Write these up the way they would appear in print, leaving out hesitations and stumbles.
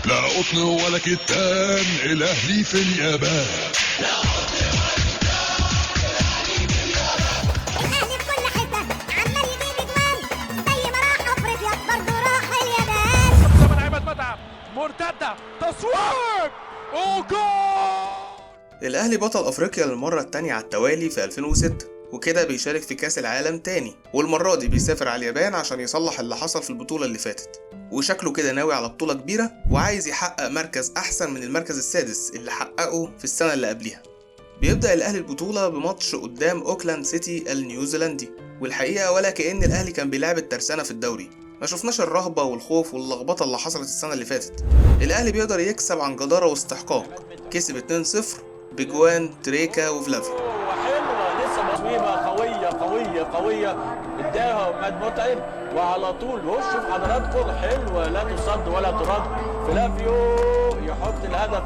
لا قطن ولا كتان، الاهلي في اليابان. لا قطن ولا كتان، الاهلي في اليابان. الاهلي في كل حته عمال يجيب اجوان، زي ما راح افريقيا برضه راح اليابان. طبعا عماد متعب مرتده تصويب وجول. الاهلي بطل افريقيا للمره الثانيه على التوالي في 2006، وكده بيشارك في كاس العالم تاني، والمره دي بيسافر على اليابان عشان يصلح اللي حصل في البطوله اللي فاتت. وشكله كده ناوي على بطوله كبيره، وعايز يحقق مركز احسن من المركز السادس اللي حققه في السنه اللي قبلها. بيبدأ الأهلي البطولة بماتش قدام أوكلاند سيتي النيوزيلندي، والحقيقة ولا كأن الأهلي كان بيلعب الترسانة في الدوري. ما شفناش الرهبة والخوف واللخبطة اللي حصلت السنة اللي فاتت. الأهلي بيقدر يكسب عن جدارة واستحقاق، كسب 2-0 بجوان تريكا وفلافيو. حلوة لسه تصويبة قوية اداها عماد متعب وعلى طول شوف حضراتكم حلوة لا تصد ولا ترد. فلافيو يحط الهدف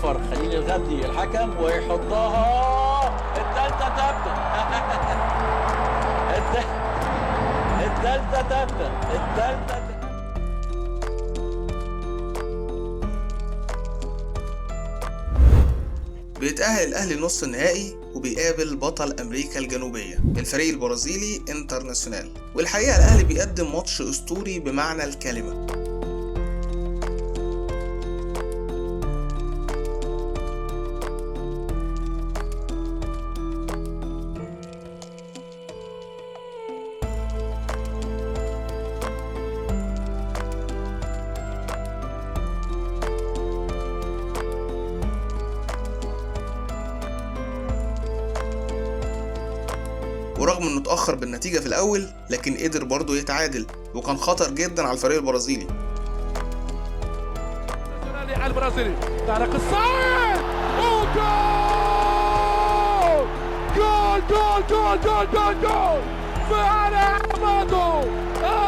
خليل الغدي الحكم ويحطها الثالثة تبدأ الثالثة تبدأ. بيتأهل الأهلي نص النهائي وبيقابل بطل أمريكا الجنوبية الفريق البرازيلي انترناسيونال، والحقيقة الأهلي بيقدم ماتش أسطوري بمعنى الكلمة. ورغم انه اتأخر بالنتيجة في الأول، لكن قدر برضه يتعادل، وكان خطر جدا على الفريق البرازيلي. البرازيلي طارق الصعيد جول فعلى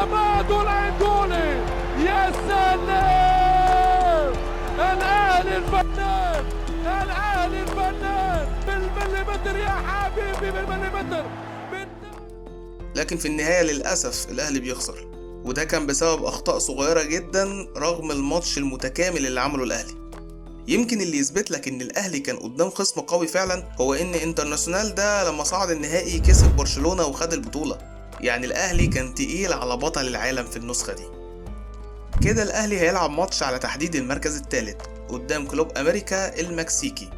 امادو العنقولي. يا سلام، الاهلي الفنان بالمليمتر يا حبيبي، بالمليمتر. لكن في النهاية للأسف الأهلي بيخسر، وده كان بسبب أخطاء صغيرة جدا رغم الماتش المتكامل اللي عمله الأهلي. يمكن اللي يثبت لك إن الأهلي كان قدام خصم قوي فعلا هو إن انترناسيونال ده لما صعد النهائي كسب برشلونة وخد البطولة. يعني الأهلي كان تقيل على بطل العالم في النسخة دي. كده الأهلي هيلعب ماتش على تحديد المركز الثالث قدام كلوب أمريكا المكسيكي.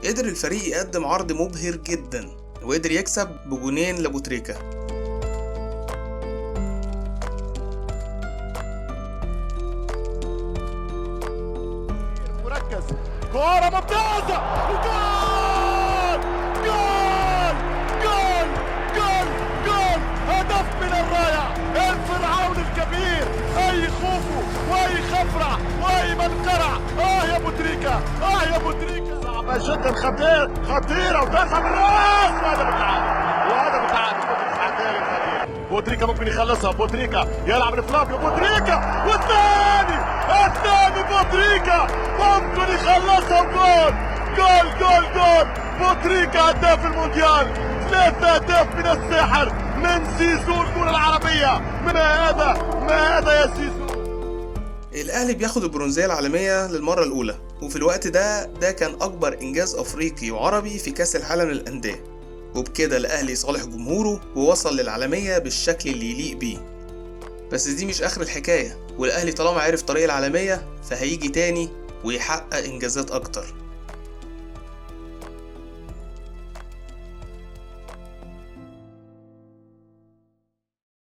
قدر الفريق يقدم عرض مبهر جدا، وقدر يكسب بجونين لابوتريكا. مركز كورة ممتازة وجول جول جول جول جول. هدف من الراية الفرعون الكبير، اي خوفه واي خفرع واي منقرع. يا بوتريكا، يا بوتريكا صعبة جدا، خطيرة ودخل الراس وهذا بتعادل. بوتريكا ممكن يخلصها، بوتريكا يلعب لفلافيو، بوتريكا والثاني بوتريكا ممكن يخلصها جول. بوتريكا هداف المونديال، 3 أهداف من الساحر من زيزو الكرة العربية. ما هذا يا زيزو. الأهلي بياخد البرونزية العالمية للمرة الأولى، وفي الوقت ده كان أكبر إنجاز أفريقي وعربي في كأس العالم للأندية. وبكده الأهلي صالح جمهوره ووصل للعالمية بالشكل اللي يليق بيه. بس دي مش آخر الحكاية، والأهلي طالما عرف طريق العالمية فهيجي تاني ويحقق إنجازات أكتر.